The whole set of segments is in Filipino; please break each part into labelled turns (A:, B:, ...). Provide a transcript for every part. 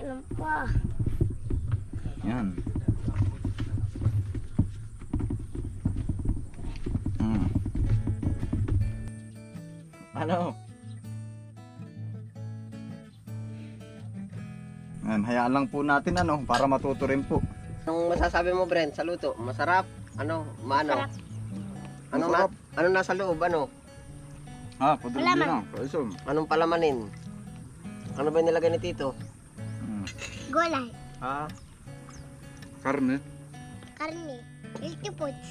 A: Alam pa.
B: Yan. Ano? Yan, hayaan lang po natin para matuto rin po.
C: Anong masasabi mo, Brent, sa luto? Masarap? Ano? Maano?
A: Masarap.
C: Ano nasa loob? Ano?
B: Padulog
A: Palaman.
B: lang. Paisog.
C: Anong palamanin? Ano ba yung nilagay ni Tito?
A: Gulay.
B: Karne.
A: Karne. Healthy foods.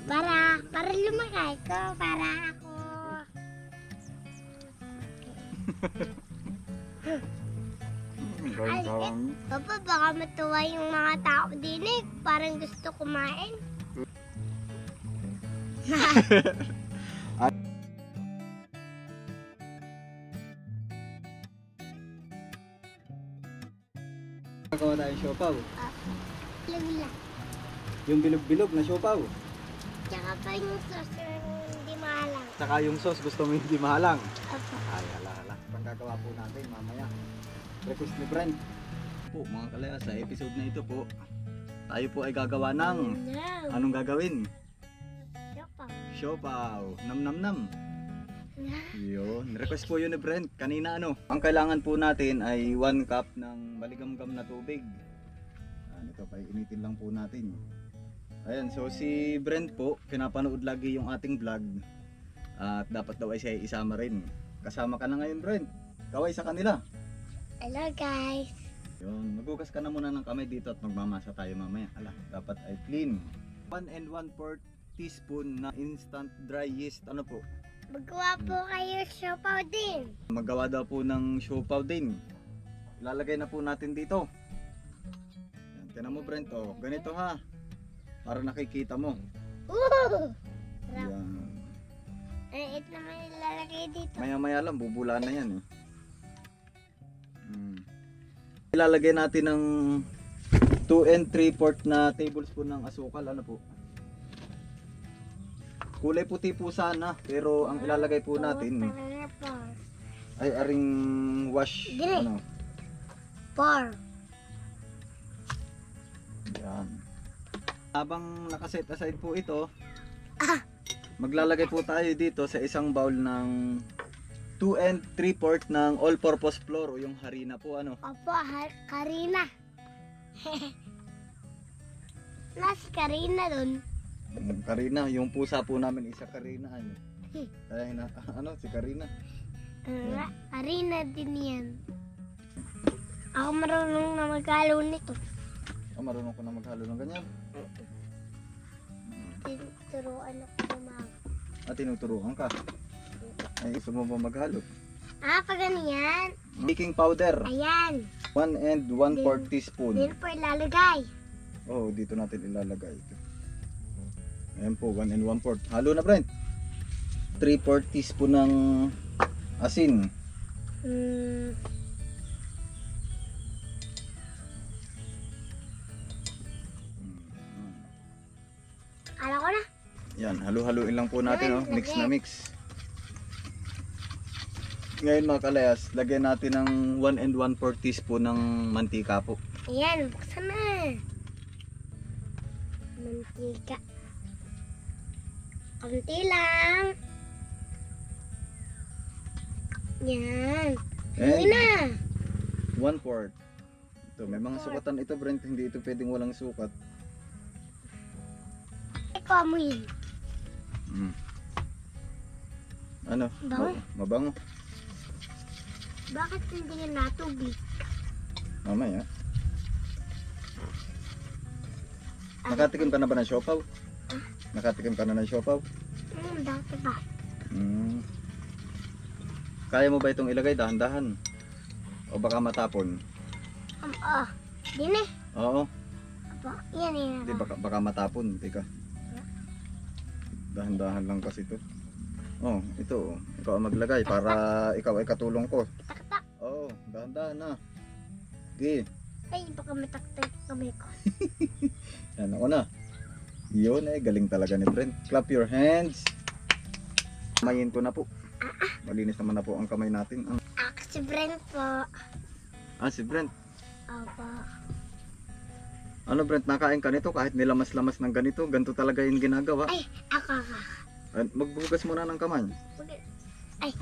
A: Para lumakay ko. Para ako.
B: Galing tawang.
A: Papa, baka matuwa yung mga tao din eh. Parang gusto kumain.
B: Nagawa tayong siopaw.
A: Lagla.
B: Yung bilog-bilog na siopaw.
A: Tsaka pa yung sauce hindi mahalang.
B: Saka yung sauce gusto mo hindi mahalang.
A: Opo.
B: Ay, hala. Pagkagawa po natin mamaya. Request ni Brent. Po mga kalaya, sa episode na ito po, tayo po ay gagawa ng
A: No.
B: anong gagawin?
A: Siopaw.
B: Siopaw. Nam nam nam. Yun. Request po yun ni Brent. Kanina ang kailangan po natin ay 1 cup ng maligamgam na tubig. Ito, painitin lang po natin. Ayan, so si Brent po, pinapanood lagi yung ating vlog. At dapat daw ay siya isama rin. Kasama ka na ngayon, Brent. Kaway sa kanila.
A: Hello guys.
B: Yun, maghugas ka na muna ng kamay dito at magmamasa tayo mamaya. Dapat ay clean. 1 1/4 teaspoon na instant dry yeast. Ano po?
A: Magawa po kayo siopaw din.
B: Maggawa daw po ng siopaw din. Ilalagay na po natin dito. Yan, tinan mo, Brent, ganito ha. Para nakikita mo.
A: Sarap.
B: Yan.
A: Ito naman ilalagay dito.
B: Maya-maya lang, bubula na yan eh. Ilalagay natin ng 2 3/4 na tablespoon ng asukal. Ano po? Kulay puti po sana, pero ang ilalagay po natin ay aring wash.
A: Green. 4.
B: Yan. Habang nakaset aside po ito, maglalagay po tayo dito sa isang bowl ng 2 3/4 ng all-purpose flour o yung harina po.
A: Opo, Karina. Nas Karina dun.
B: Karina, yung pusa po namin isa Karina. Ay, si Karina.
A: Karina din yan. Ako marunong na maghalo nito.
B: Marunong ko na maghalo ng ganyan.
A: Tinuturuan ako gumawa.
B: Tinuturuan ka. Ay, gusto mo ba maghalo?
A: Pag ganyan.
B: Baking powder.
A: Ayan.
B: 1 1/4 teaspoon.
A: Din po ilalagay.
B: Dito natin ilalagay ito. Ayan po, 1 1/4. Halo na, Brent. 3/4 teaspoon ng asin.
A: Alam ko na.
B: Yan, halo-haloin lang po natin. Mix na mix. Ngayon mga kalayas, lagyan natin ng 1 1/4 teaspoon ng mantika po.
A: Ayan, buksan na. Mantika. Kunti lang. Yan. Haloy na.
B: 1/4. Ito, may mga sukatan ito, Brent. Hindi ito pwedeng walang sukat.
A: Ikaw mo yun.
B: Ano?
A: Bango.
B: Mabango.
A: Bakit hindi nga natubig?
B: Mamaya. Nakatikim ka na ba ng siopaw? Nakatikim ka na ng siopaw?
A: Dati ba?
B: Kaya mo ba itong ilagay dahan-dahan? O baka matapon?
A: Din eh.
B: Oo.
A: Apo, yan eh.
B: Hindi, baka matapon. Teka. Dahan-dahan lang kasi ito. Ito. Ikaw ang maglagay para ikaw ay katulong ko.
A: Tak-tak.
B: Dahan-dahan na. Okay.
A: Ay, baka mataktak kamay ko.
B: Yan ako na. Yun galing talaga ni Brent. Clap your hands. Kamayin ko na po. Malinis naman na po ang kamay natin.
A: Ako si Brent po.
B: Ah, si Brent.
A: Opo.
B: Ano Brent, nakain ka nito kahit nilamas-lamas ng ganito? Ganito talaga yung ginagawa.
A: Ay, ako.
B: Magbugas muna ng kamay.
A: Ay,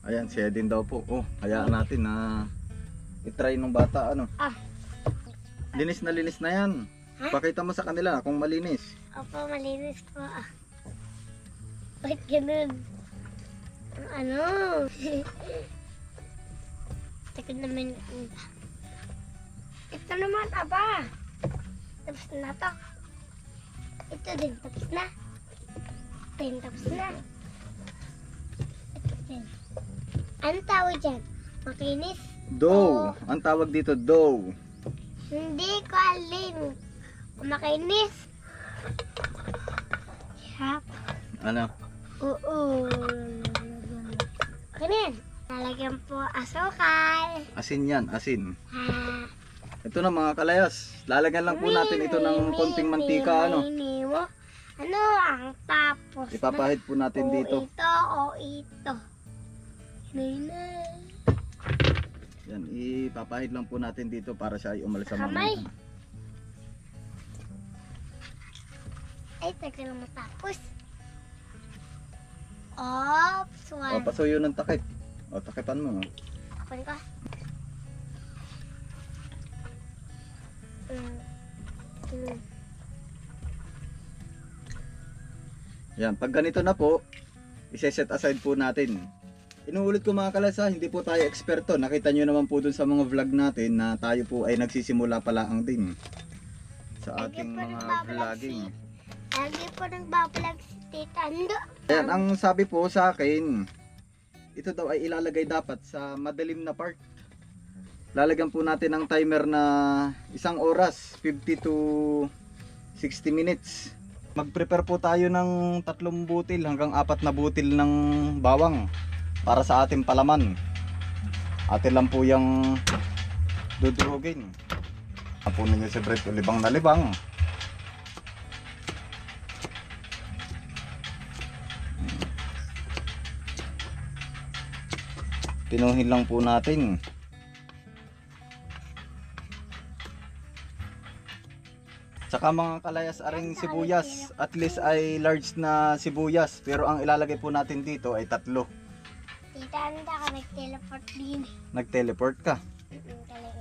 B: Ayan, siya din daw po. Oh, hayaan natin na itry ng bata. Ano?
A: Ah.
B: Linis na yan.
A: Ha?
B: Pakita mo sa kanila kung malinis.
A: opo, malinis po. Ba't ganun? Ano? Takot naman. Ito naman, aba. Tapos na to. Ito din, tapos na. Ito din, tapos na. Ito din. Ano tawag dyan? Makinis?
B: Dough. Ang tawag dito, dough.
A: Hindi ko alam. Kung makinis. Sarap.
B: Ano?
A: Oo. Okay na yan. Lalagyan po asukal.
B: Asin yan, asin.
A: Ha.
B: Ito na mga kalayas. Lalagyan lang po natin ito ng konting mantika. Ano?
A: Ano ang tapos?
B: Ipapahid po natin dito.
A: O ito. Nay.
B: Yan, ipapahid lang po natin dito para siya ay umalis sa
A: Kamay.
B: mga.
A: Ay, tagal na matapos. Oops,
B: O,
A: one.
B: pasuyo ng takip. O, takipan mo.
A: Kapag ko.
B: Yan, pag ganito na po, ise-set aside po natin. Inuulit ko mga kalasa, hindi po tayo eksperto. Nakita nyo naman po dun sa mga vlog natin na tayo po ay nagsisimula pala ang din sa ating mga vlogging.
A: Lagi po nagbablog si Tita Ando.
B: Ayan, ang sabi po sa akin, ito daw ay ilalagay dapat sa madilim na part. Lalagyan po natin ng timer na 1 oras, 50 to 60 minutes. Mag-prepare po tayo ng 3 butil hanggang 4 na butil ng bawang para sa ating palaman. Atin lang po yung dudurugin. Hapunin nyo si Brett, libang na libang. Pinuhin lang po natin. Saka mga kalayas aring sibuyas, at least ay large na sibuyas, pero ang ilalagay po natin dito ay 3.
A: Tita Ando ka nag-teleport din.
B: Nag-teleport ka.
A: Talaga.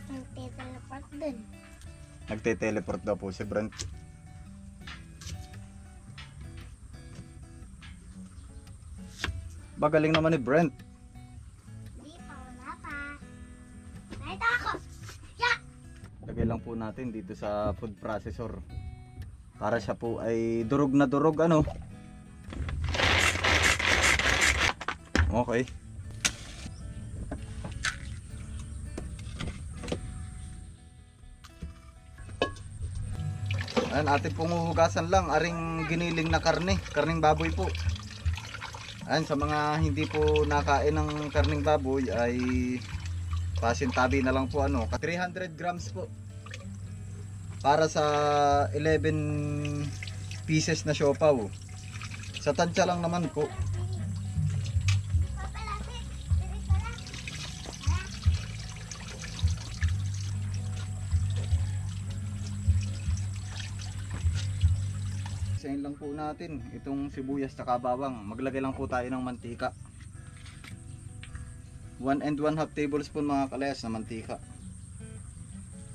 A: Nag-teleport dun.
B: Nagte-teleport daw po si Brent. Bagaling naman ni Brent.
A: Hindi pa, wala pa. Nakita ako. Yeah!
B: Lagay lang po natin dito sa food processor. Para siya po ay durog na durog ano. Okay. Ayan, ating pong huhugasan lang aring giniling na karne, karning baboy po. Ayan, sa mga hindi po nakain ng karning baboy ay pasintabi na lang po ano, 300 grams po. Para sa 11 pieces na siopaw. Sa tansya lang naman po. Isahin lang po natin itong sibuyas at bawang. Maglagay lang po tayo ng mantika. 1 and 1/2 tablespoon mga kalayas na mantika.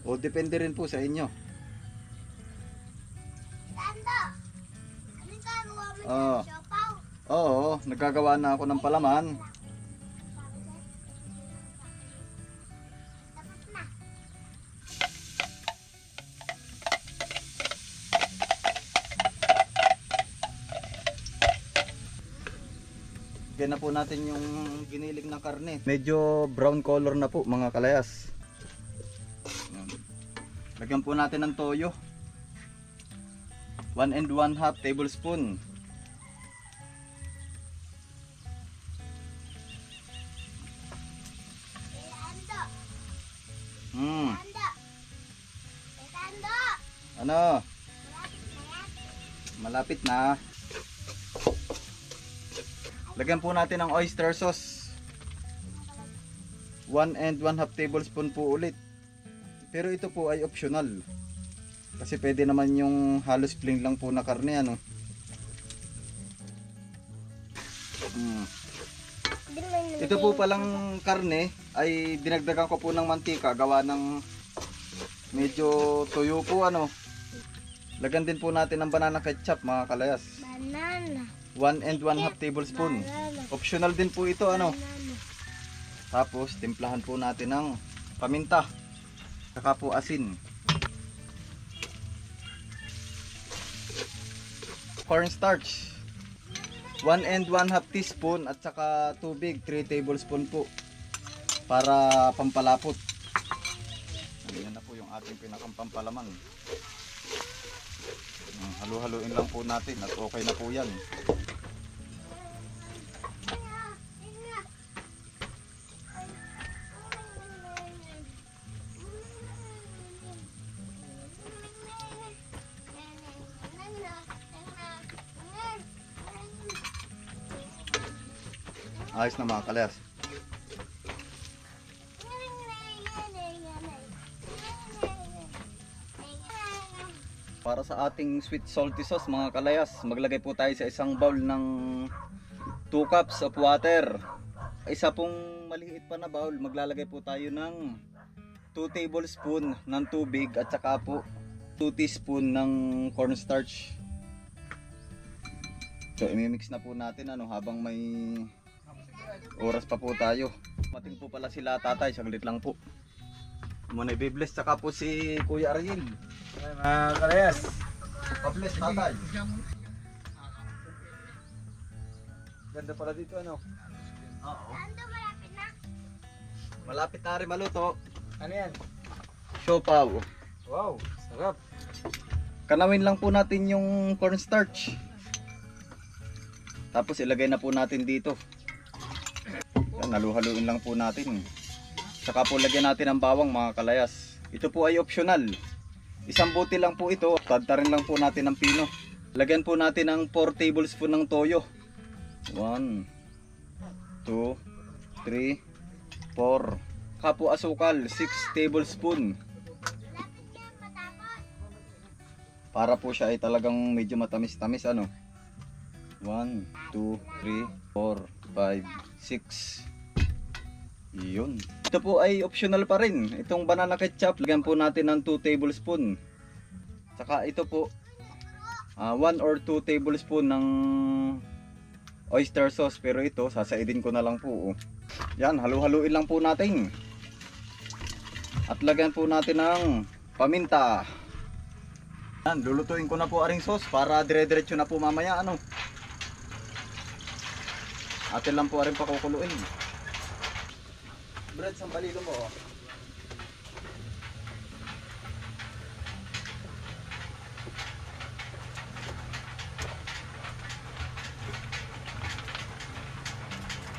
B: O depende rin po sa inyo.
A: Ando! Anong gagawa mo
B: Oo.
A: sa siopaw?
B: Oo, nagagawa na ako ng palaman.
A: Tapos na.
B: Lagyan na po natin yung giniling na karne. Medyo brown color na po mga kalayas. Yan. Lagyan po natin ng toyo. 1 and 1/2 tablespoon.
A: Tita Ando!
B: Hmm.
A: Ando! Tita Ando!
B: Ano?
A: Malapit na yan.
B: Malapit na. Lagyan po natin ng oyster sauce. 1 and 1/2 tablespoon po ulit. Pero ito po ay optional. Kasi pwede naman yung halos plain lang po na karne, ano. Ito po palang karne ay dinagdagan ko po ng mantika gawa ng medyo tuyo po, ano. Lagyan din po natin ng banana ketchup, mga kalayas.
A: Banana.
B: 1 and 1/2 tablespoon. Optional din po ito, ano.
A: Banana.
B: Tapos timplahan po natin ng paminta. Saka po asin. Cornstarch. 1 and 1/2 teaspoon at saka tubig 3 tablespoon po para pampalapot. Ayan na po yung ating pinakang pampalaman. Halu-haluin lang po natin at okay na po yan. Ayos na, mga kalayas. Para sa ating sweet salty sauce, mga kalayas, maglagay po tayo sa isang bowl ng 2 cups of water. Isa pong maliit pa na bowl, maglalagay po tayo ng 2 tablespoon ng tubig at saka po 2 teaspoon ng cornstarch. So imimix na po natin, ano, habang may oras pa po tayo. Mating po pala sila tatay, saglit lang po. Muna i-bless, saka po si Kuya Ariel.
D: Ay, mga kalayas.
B: Pa-bless tatay. Ganda pala dito, ano? Oo.
A: Ando, malapit na.
B: Malapit na rin maluto.
D: Ano yan?
B: Siopaw.
D: Wow, sarap.
B: Kanawin lang po natin yung cornstarch. Tapos ilagay na po natin dito. Yan, halu-haluin lang po natin. Saka po lagyan natin ng bawang, mga kalayas. Ito po ay optional. Isang bote lang po ito. Tadtarin lang po natin ng pino. Lagyan po natin ng 4 tablespoon ng toyo. 1, 2, 3, 4. Saka po asukal, 6 tablespoon. Para po siya ay talagang medyo matamis-tamis, ano. 1, 2, 3, 4, 5, 6. Yun. Ito po ay optional pa rin. Itong banana ketchup, lagyan po natin ng 2 tablespoon. Saka ito po, 1 or 2 tablespoon ng oyster sauce. Pero ito, sasaidin ko na lang po. Yan, halu-haluin lang po natin. At lagyan po natin ng paminta. Yan, lulutuin ko na po aring sauce para dire-diretso na po mamaya, ano. Atin lang po aring pakukuluin. Brad, sambalilo mo.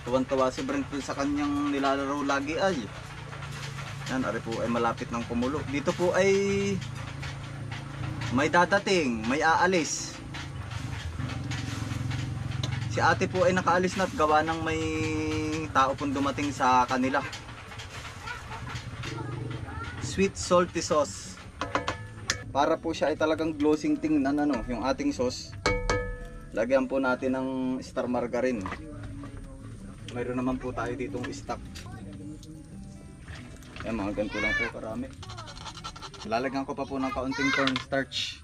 B: Tuwan-tuwa si Brent sa kanyang nilalaro lagi ay. Yan, ari po ay malapit ng kumulo. Dito po ay may dadating, may aalis. Si ate po ay nakaalis na at gawa ng may tao pong dumating sa kanila. Sweet salty sauce. Para po siya ay talagang glossing tingnan, ano, yung ating sauce. Lagyan po natin ng star margarine. Mayroon naman po tayo ditong stock. Yan, mga ganito lang po karami. Lalagyan ko pa po ng kaunting cornstarch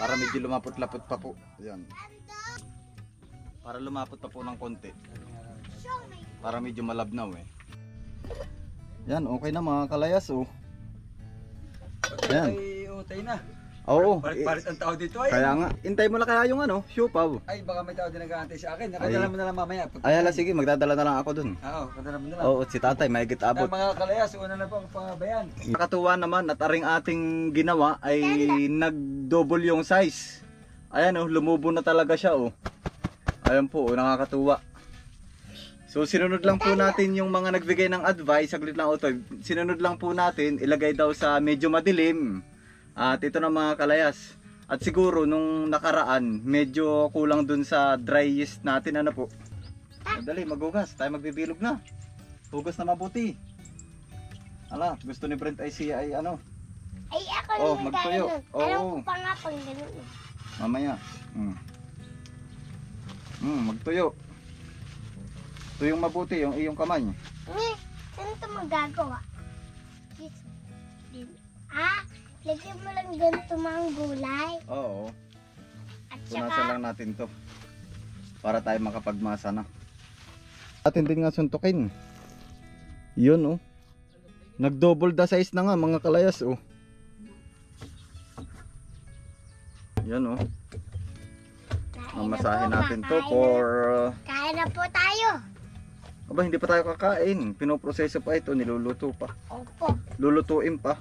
B: para medyo lumapot-lapot pa po. Yan. Para lumapot pa po ng konti. Para medyo malabnaw eh. Yan, okay na, mga kalayas, oh. Yan.
D: Ay, utay na.
B: Oo.
D: Palit ang tao dito ay.
B: Kaya nga, intay mo na kaya yung ano, siopaw.
D: Ay, baka may tao din nag-aantay sa akin. Nakadala mo na lang mamaya.
B: Ay, hala, sige, magdadala na lang ako dun.
D: Oo, kadala mo na lang.
B: Oo, si tatay, mahigit abot.
D: Mga kalayas, una na po ang pangabayan.
B: Nakatuwa naman at aring ating ginawa ay nag-double yung size. Ayan, oh, lumubo na talaga siya, oh. Ayan po, oh, nakakatuwa. So sinunod lang po natin yung mga nagbigay ng advice, saglit lang ito. Sinunod lang po natin, ilagay daw sa medyo madilim. At ito na, mga kalayas. At siguro nung nakaraan, medyo kulang dun sa dry yeast natin, ano po. Dali, maghugas. Tayo magbibilog na. Hugas na mabuti. Ala, gusto ni Brent ay siya ay ano.
A: Ay, ako
B: Oh,
A: naman
B: magtuyo.
A: gano'n.
B: Oo.
A: Alam ko pa nga pang gano'n.
B: Mamaya. Magtuyo. Tuyong mabuti yung iyong kamay.
A: Saan ito magagawa? Lagyan mo lang ganito mga gulay.
B: Oo.
A: At
B: Punasan
A: saka,
B: lang natin to. Para tayo makapagmasa na. Atin din nga suntukin. Yun oh. Nag-double the size na nga mga kalayas oh. Yan oh. Mamasahin natin to for...
A: Kain na po tayo.
B: Aba, hindi pa tayo kakain. Pinoproseso pa ito, niluluto pa.
A: Opo.
B: Lulutuin pa.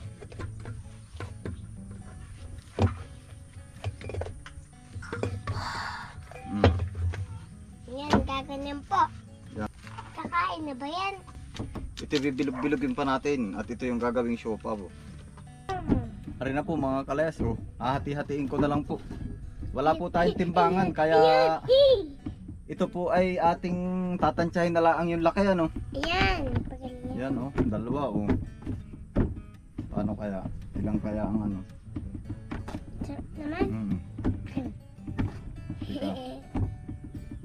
A: Yan, gaganyan po.
B: Yan.
A: Kakain na ba yan?
B: Ito bibilog-bilogin pa natin. At ito yung gagawing siopaw. Ari na po mga kalayas oh. Hahati-hatiin ko na lang po. Wala po tayong timbangan kaya ito po ay ating tatansyahin na lang yung laki ano.
A: Ayan.
B: Yan oh, dalawa oh. Paano kaya? Ilang kaya ang ano?
A: Sarap naman.
B: Tika.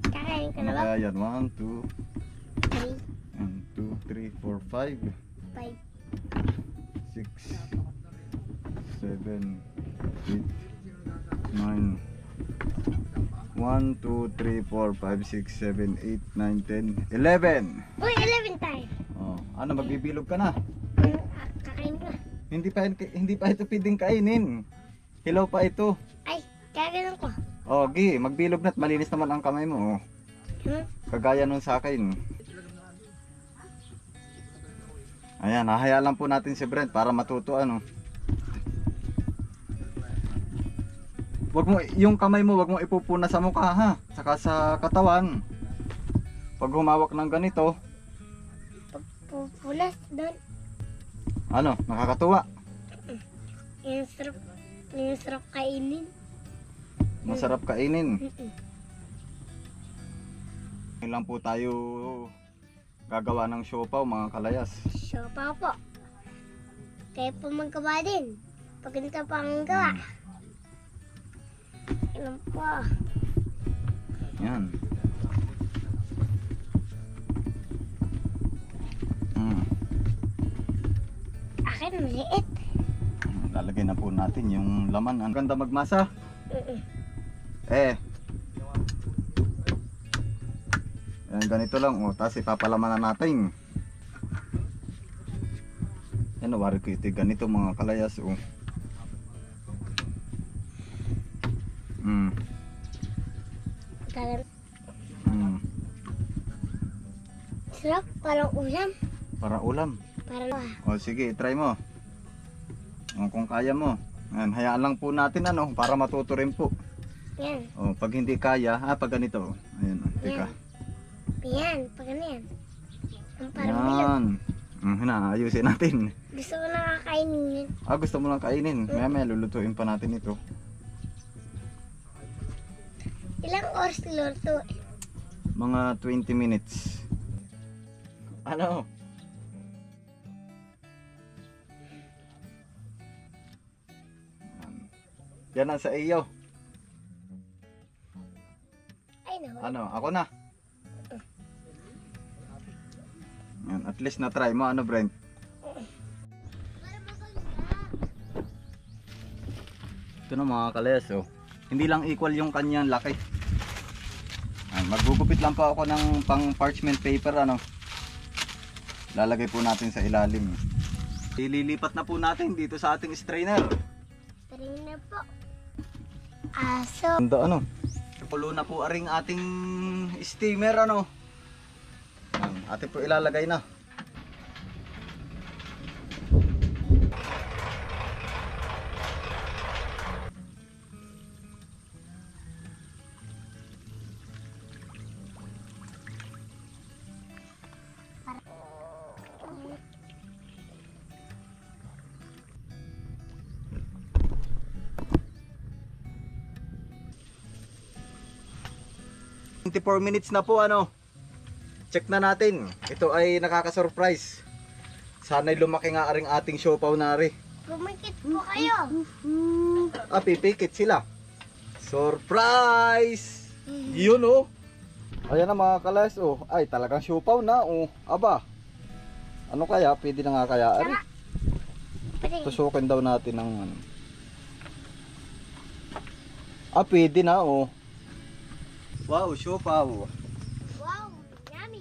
A: Kakain ka
B: Ano
A: na ba?
B: kaya yan? 1, 2,
A: 3,
B: 2, 3, 4, 5,
A: 5.
B: 6, 7, 8, 9, 1, 2, 3, 4, 5, 6, 7, 8, 9, 10, 11.
A: Uy, 11 tayo.
B: Oh, ano magbibilog ka na?
A: Kakain ka.
B: Hindi pa ito pwedeng kainin. Hilaw pa ito.
A: Ay, kagalan ko.
B: Oh, gi, magbilog na't malinis naman ang kamay mo. Oh. Kagaya nun sa akin. Ayan, hahaya lang po natin si Brent para matuto ano. Wag mo yung kamay mo, wag mo ipupuna sa mukha ha, saka sa katawan. Pag humawak ng ganito,
A: Pupunas doon.
B: ano, nakakatuwa.
A: Yung sarap kainin.
B: Masarap kainin. Ngayon lang po tayo gagawa ng siopaw mga kalayas.
A: Siopaw po. Kaya po magawa din. Pag ganito pa ang gawa. Ilan po.
B: Yan.
A: Akin maliit.
B: Lalagay na po natin yung laman. Ang ganda magmasa. Yan, ganito lang. O, tapos ipapalaman na natin. Yan, wari ko ito. Ganito mga kalayas. O.
A: Sarap, parang ulam.
B: Para ulam.
A: Parang
B: O, sige, try mo. O, kung kaya mo. Yan, hayaan lang po natin ano, para matuto rin po.
A: yan.
B: O, pag hindi kaya, pag ganito. Ayan, teka.
A: Yan, pag ano yan. Ang parang bilog.
B: Yan. Ayusin natin.
A: Gusto ko na kakainin yan.
B: Gusto mo lang kainin. Maya lulutuin pa natin ito.
A: Ilang oras luto?
B: Mga 20 minutes. Ano? Yan ang sa iyo.
A: Ay, no.
B: Ano? Ako na. Yan, at least na try mo. Ano, Brent? Ito na mga kalayas, oh. Hindi lang equal yung kanyang laki. Maggugupit lang po ako ng pang parchment paper, ano. Lalagay po natin sa ilalim. Ililipat na po natin dito sa ating strainer.
A: Strainer po. Aso.
B: Ganda, ano. Pulo na po aring ating steamer, ano. Atin po ilalagay na. ...24 minutes na po ano. check na natin. Ito ay nakaka-surprise. Sana'y lumaki nga aring ating siopaw nari.
A: Pumikit po kayo.
B: Pipikit sila. Surprise! Yun oh. Ayan na mga kalayas oh. Ay talagang siopaw na oh. Aba. Ano kaya? Pwede na nga kaya? Ari.
A: Pwede.
B: Tusukin daw natin ng ano. Pwede na oh. Wow, siopaw.
A: Wow, yummy.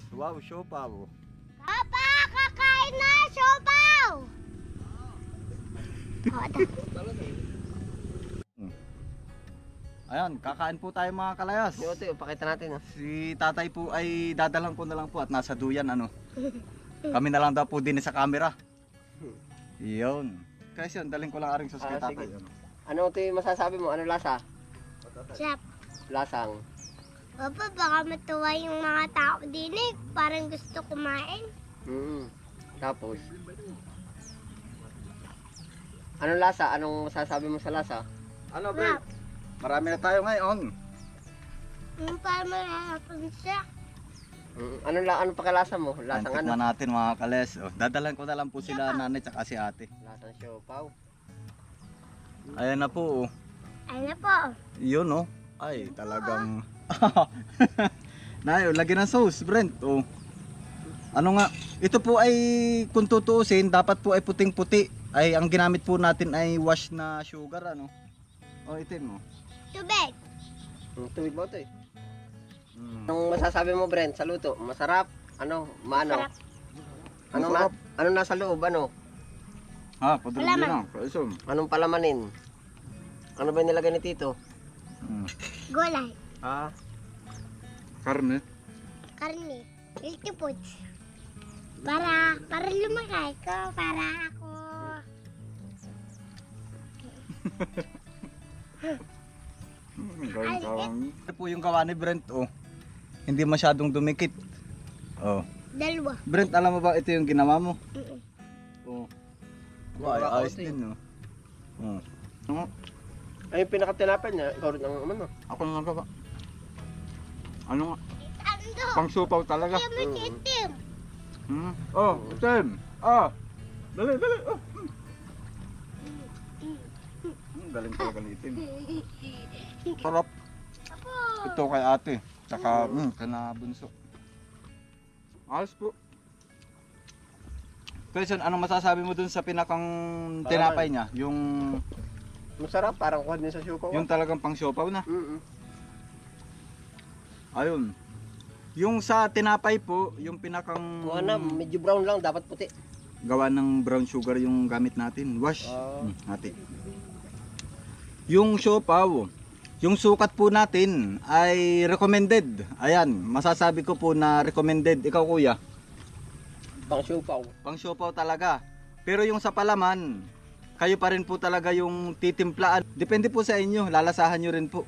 B: Wow, siopaw.
A: Papa, kakain na, siopaw!
B: Ayan, kakain po tayo mga kalayas.
C: Yung ito, pakita natin.
B: Si tatay po ay dadalang ko na lang po at nasa duyan ano. Kami na lang daw po din sa camera. Iyon. Kasi yun, daling ko lang aring sus kay tatay.
C: Sige.
B: Ano.
C: Ano ito yung masasabi mo? Ano lasa?
A: Sarap.
C: Lasang.
A: Papa, baka matuwa yung mga tao din eh. Parang gusto kumain.
C: Tapos? Anong lasa? Anong masasabi mo sa lasa?
B: Ano bro?
A: Sarap.
B: Marami na tayo ngayon.
A: Yung parang mahapon siya.
C: Anong pakalasa mo? Lasang
B: Tikman
C: ano?
B: natin mga kales. Oh, dadalan ko na lang po sila nanay tsaka si ate.
C: Lasang siopaw.
B: Ayan na po. Oh.
A: Ano po?
B: Yun oh. Ay talagang. Nayo, lagyan ng sauce, Brent. Oh. Ano nga? Ito po ay kung tutuusin, dapat po ay puting-puti. Ay ang ginamit po natin ay wash na sugar ano. Oh, itin mo.
A: Tubig.
C: Tubig mo ito eh. Anong masasabi mo, Brent, sa luto? Masarap? Ano? Maano?
A: Masarap.
C: Ano nasa loob? Ano?
B: Padrog
A: Palaman.
B: din ah. Kaisong.
C: Anong palamanin? Ano ba yung nilagay ni Tito?
A: Gulay.
B: Karne.
A: Karne. Healthy foods. Para lumaki ko. Para ako.
B: Ito po yung gawa ni Brent oh. Hindi masyadong dumikit. Oh.
A: Dalawa.
B: Brent, alam mo ba ito yung ginawa mo?
A: Mm-mm.
B: Oh. Ay, ayos din no. Oh. Ano?
C: Ay, yung pinakatinapay niya, ikaw rin ang ano.
B: Ako na nagawa. Ano nga?
A: Ando.
B: Pang supaw talaga.
A: Kaya matitim.
B: Oh, Tim. Dali, dali. Oh. Galing talaga ni Tim. Sarap.
A: Apo.
B: Ito kay ate. Tsaka, kana bunso. Ayos po. Question, anong masasabi mo dun sa pinakang tinapay niya? Yung
C: Masarap, parang kuha din sa siopaw.
B: yung talagang pang siopaw na.
C: Mm-mm.
B: Ayun. Yung sa tinapay po, yung pinakang
C: Kuha na, medyo brown lang, dapat puti.
B: gawa ng brown sugar yung gamit natin. Wash.
C: Oh.
B: Ate. Yung siopaw, yung sukat po natin ay recommended. Ayan, masasabi ko po na recommended. Ikaw kuya,
C: Pang siopaw.
B: pang siopaw talaga. Pero yung sa palaman, kayo pa rin po talaga yung titimplaan. Depende po sa inyo, lalasahan nyo rin po.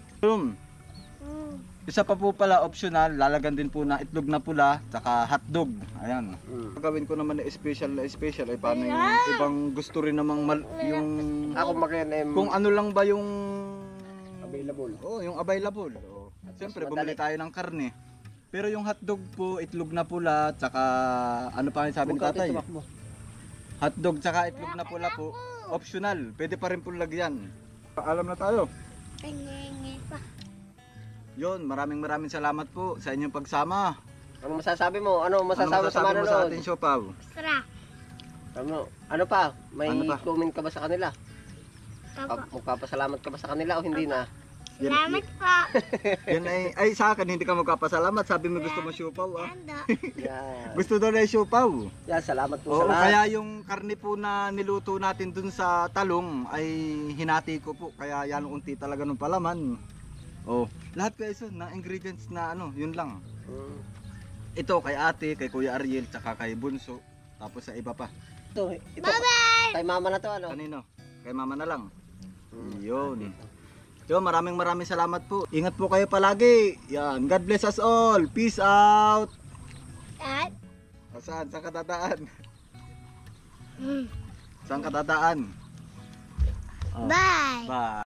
B: Isa pa po pala optional, lalagan din po na itlog na pula, saka hotdog. Ayan. Gagawin ko naman na special ay paano yung ibang gusto rin namang yung
C: Ako makinim.
B: kung ano lang ba yung
C: Available.
B: yung available. Siyempre bumili tayo ng karne. Pero yung hotdog po, itlog na pula, saka ano pa yung sabi ni tatay? Hotdog saka itlog na pula po, optional. Pwede pa rin po lagyan. Alam na tayo.
A: Kanyenye pa.
B: Yon, maraming salamat po sa inyong pagsama.
C: Ano masasabi mo? Ano masasabi
B: Ano
C: mo sa
B: masasabi mo sa
C: manonood?
B: ating siopaw?
A: Sarap.
C: Ano pa? May
B: Ano pa?
C: comment ka ba sa kanila?
A: Apo.
C: Magpapasalamat ka ba sa kanila o hindi na?
A: Salamat po.
B: Yan ay sa akin hindi ka magpapasalamat. Sabi mo gusto mo siopaw ah.
A: Ando.
C: Yan.
B: Gusto daw na siopaw.
C: Yan, salamat po
B: Oo,
C: sa lahat.
B: kaya yung karne po na niluto natin dun sa talong ay hinati ko po. Kaya yan unti talaga ng palaman. Oh, lahat kayo ng ingredients na ano, yun lang. Ito kay ate, kay Kuya Ariel, tsaka kay Bunso. Tapos sa iba pa.
C: Ito.
A: Bye-bye.
C: Kay mama na to ano?
B: Kanino? Kay mama na lang. Yun. So, maraming salamat po. Ingat po kayo palagi. Yan. God bless us all. Peace out.
A: At,
B: Saan? Saan ka dadaan? Saan ka dadaan?
A: bye.
B: Bye.